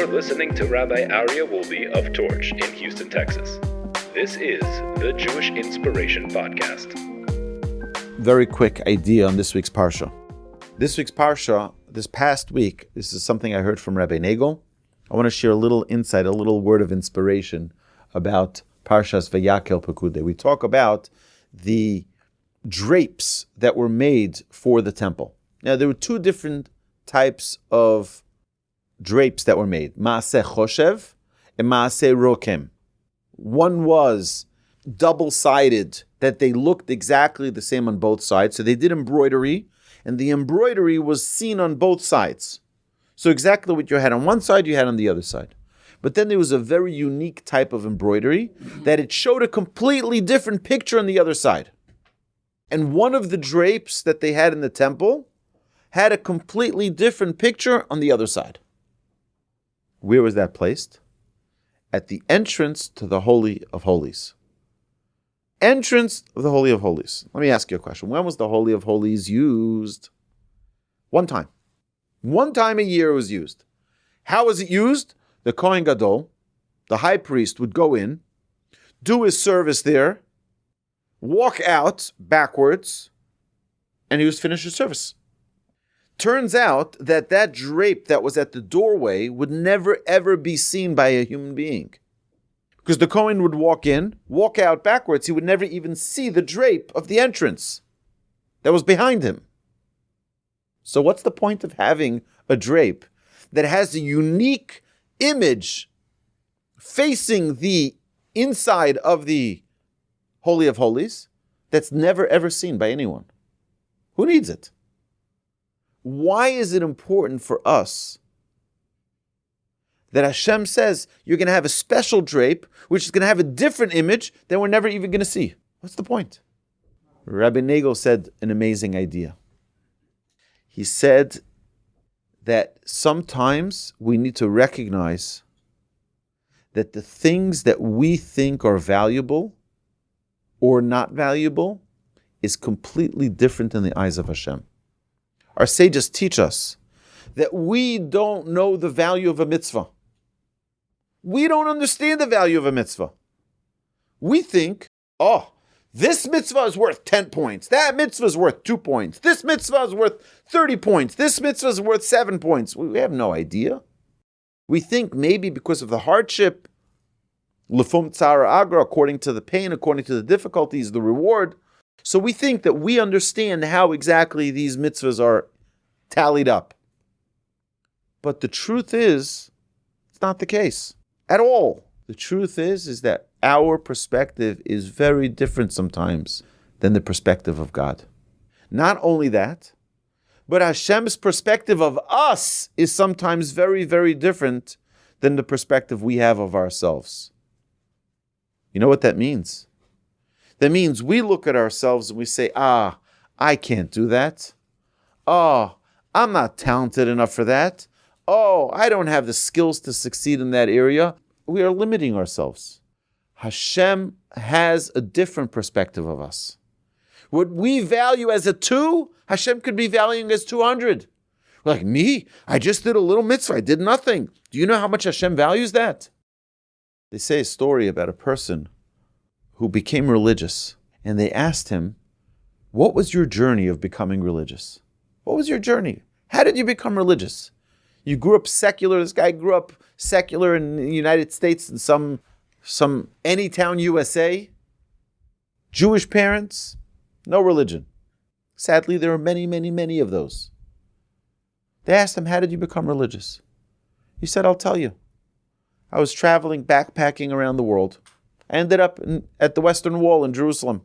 You're listening to Rabbi Aryeh Wolbe of Torch in Houston, Texas. This is the Jewish Inspiration Podcast. Very quick idea on this week's Parsha. This week's Parsha, this past week, this is something I heard from Rabbi Nagel. I want to share a little insight, a little word of inspiration about Parshas Vayakheil-Pekudei. We talk about the drapes that were made for the temple. Now, there were two different types of drapes that were made, Maaseh Choshev and Maaseh Rokem. One was double-sided, that they looked exactly the same on both sides. So they did embroidery, and the embroidery was seen on both sides. So exactly what you had on one side, you had on the other side. But then there was a very unique type of embroidery that it showed a completely different picture on the other side. And one of the drapes that they had in the temple had a completely different picture on the other side. Where was that placed? At the entrance to the Holy of Holies. Entrance of the Holy of Holies. Let me ask you a question. When was the Holy of Holies used? One time. One time a year it was used. How was it used? The Kohen Gadol, the high priest, would go in, do his service there, walk out backwards, and he was finished his service. Turns out that that drape that was at the doorway would never ever be seen by a human being. Because the Kohen would walk in, walk out backwards, he would never even see the drape of the entrance that was behind him. So what's the point of having a drape that has a unique image facing the inside of the Holy of Holies that's never ever seen by anyone? Who needs it? Why is it important for us that Hashem says you're going to have a special drape which is going to have a different image that we're never even going to see? What's the point? Rabbi Nagel said an amazing idea. He said that sometimes we need to recognize that the things that we think are valuable or not valuable is completely different in the eyes of Hashem. Our sages teach us that we don't know the value of a mitzvah. We don't understand the value of a mitzvah. We think, this mitzvah is worth 10 points. That mitzvah is worth 2 points. This mitzvah is worth 30 points. This mitzvah is worth 7 points. We have no idea. We think maybe because of the hardship, lefum tzara agra, according to the pain, according to the difficulties, the reward. So we think that we understand how exactly these mitzvahs are tallied up. But the truth is, it's not the case at all. The truth is that our perspective is very different sometimes than the perspective of God. Not only that, but Hashem's perspective of us is sometimes very, very different than the perspective we have of ourselves. You know what that means? That means we look at ourselves and we say, I can't do that. I'm not talented enough for that. I don't have the skills to succeed in that area. We are limiting ourselves. Hashem has a different perspective of us. What we value as a 2, Hashem could be valuing as 200. Like me, I just did a little mitzvah. I did nothing. Do you know how much Hashem values that? They say a story about a person who became religious, and they asked him, what was your journey of becoming religious? What was your journey? How did you become religious? You grew up secular. This guy grew up secular in the United States in some any town USA. Jewish parents, no religion. Sadly, there are many, many, many of those. They asked him, how did you become religious? He said, I'll tell you. I was traveling, backpacking around the world. I ended up at the Western Wall in Jerusalem.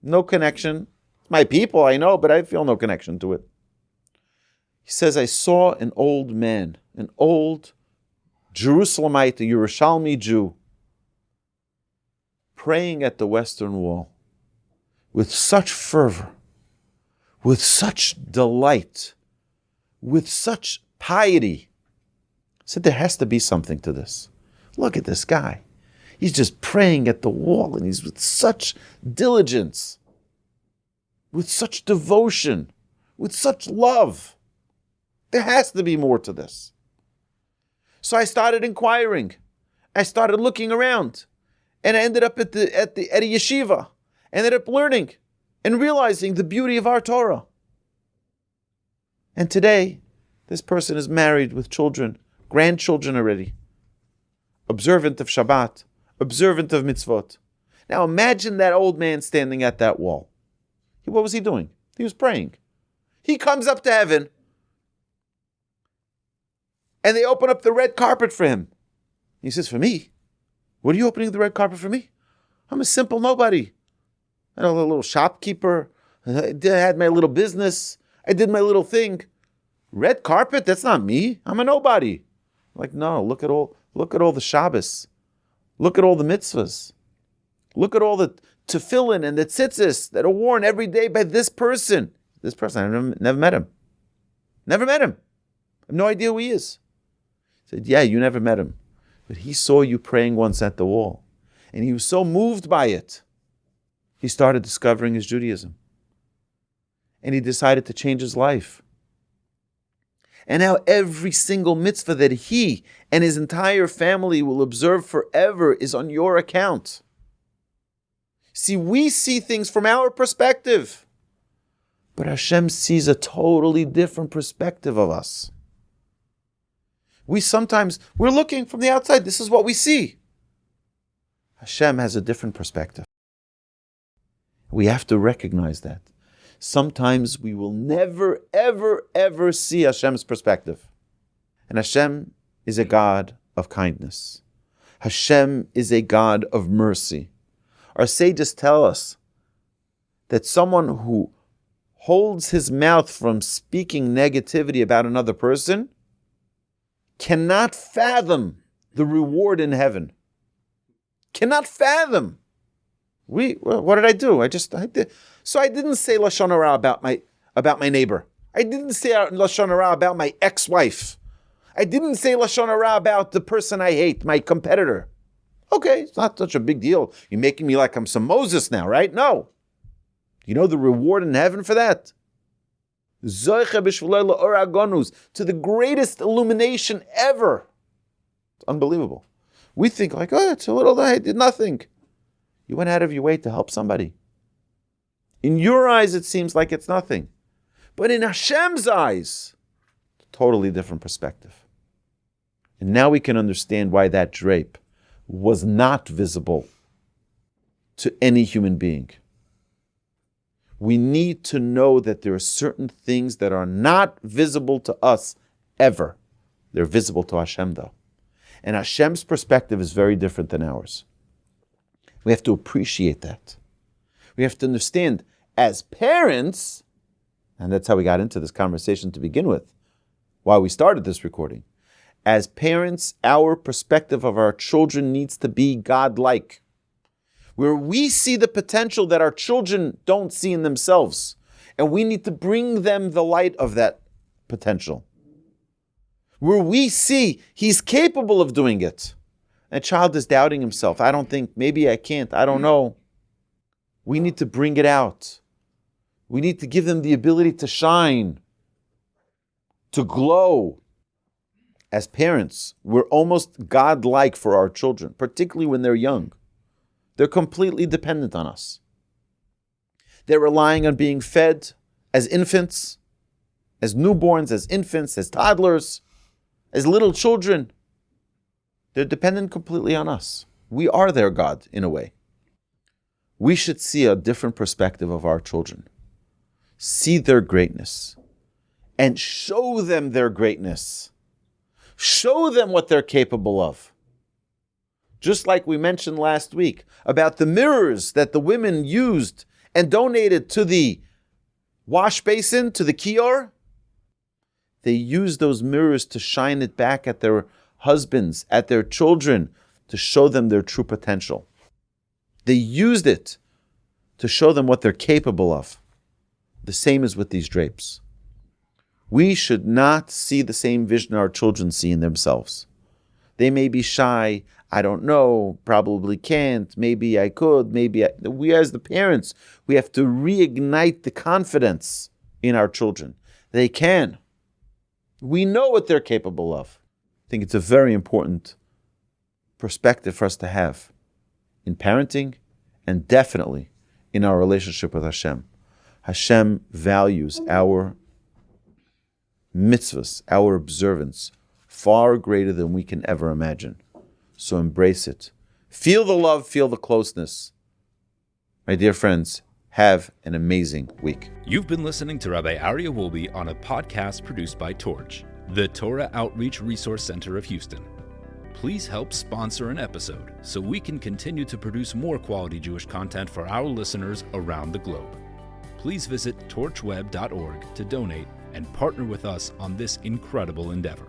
No connection. My people, I know, but I feel no connection to it. He says, I saw an old man, an old Jerusalemite, a Yerushalmi Jew, praying at the Western Wall with such fervor, with such delight, with such piety. I said, there has to be something to this. Look at this guy. He's just praying at the wall, and he's with such diligence, with such devotion, with such love. There has to be more to this. So I started inquiring. I started looking around. And I ended up at a yeshiva. I ended up learning and realizing the beauty of our Torah. And today, this person is married with children, grandchildren already, observant of Shabbat, observant of mitzvot. Now imagine that old man standing at that wall. What was he doing? He was praying. He comes up to heaven, and they open up the red carpet for him. He says, for me? What are you opening the red carpet for me? I'm a simple nobody. I'm a little shopkeeper. I had my little business. I did my little thing. Red carpet? That's not me. I'm a nobody. I'm like, no, look at all the Shabbos. Look at all the mitzvahs. Look at all the tefillin and the tzitzis that are worn every day by this person. This person, I've never met him. Never met him. I have no idea who he is. I said, yeah, you never met him. But he saw you praying once at the wall. And he was so moved by it. He started discovering his Judaism. And he decided to change his life. And now every single mitzvah that he and his entire family will observe forever is on your account. See, we see things from our perspective. But Hashem sees a totally different perspective of us. We're looking from the outside. This is what we see. Hashem has a different perspective. We have to recognize that. Sometimes we will never, ever, ever see Hashem's perspective. And Hashem is a God of kindness. Hashem is a God of mercy. Our sages tell us that someone who holds his mouth from speaking negativity about another person cannot fathom the reward in heaven. Cannot fathom. What did I do? I did. So I didn't say lashon hara about my neighbor. I didn't say lashon hara about my ex-wife. I didn't say lashon hara about the person I hate, my competitor. Okay, it's not such a big deal. You're making me like I'm some Moses now, right? No. You know the reward in heaven for that? To the greatest illumination ever. It's unbelievable. We think like, oh, it's a little, I did nothing. You went out of your way to help somebody. In your eyes, it seems like it's nothing. But in Hashem's eyes, totally different perspective. And now we can understand why that drape was not visible to any human being. We need to know that there are certain things that are not visible to us ever. They're visible to Hashem though. And Hashem's perspective is very different than ours. We have to appreciate that. We have to understand as parents, and that's how we got into this conversation to begin with, why we started this recording. As parents, our perspective of our children needs to be God-like, where we see the potential that our children don't see in themselves, and we need to bring them the light of that potential. Where we see he's capable of doing it. A child is doubting himself. I don't think, maybe I can't, I don't know. We need to bring it out. We need to give them the ability to shine, to glow. As parents, we're almost God-like for our children, particularly when they're young. They're completely dependent on us. They're relying on being fed as infants, as newborns, as infants, as toddlers, as little children. They're dependent completely on us. We are their God, in a way. We should see a different perspective of our children. See their greatness. And show them their greatness. Show them what they're capable of. Just like we mentioned last week about the mirrors that the women used and donated to the wash basin, to the shiur. They used those mirrors to shine it back at their husbands, at their children, to show them their true potential. They used it to show them what they're capable of. The same is with these drapes. We should not see the same vision our children see in themselves. They may be shy, I don't know, probably can't, maybe I could, we as the parents, we have to reignite the confidence in our children. They can. We know what they're capable of. I think it's a very important perspective for us to have in parenting and definitely in our relationship with Hashem. Hashem values our mitzvahs, our observance, far greater than we can ever imagine. So embrace it. Feel the love, feel the closeness. My dear friends, have an amazing week. You've been listening to Rabbi Aryeh Wolbe on a podcast produced by Torch, the Torah Outreach Resource Center of Houston. Please help sponsor an episode so we can continue to produce more quality Jewish content for our listeners around the globe. Please visit torchweb.org to donate and partner with us on this incredible endeavor.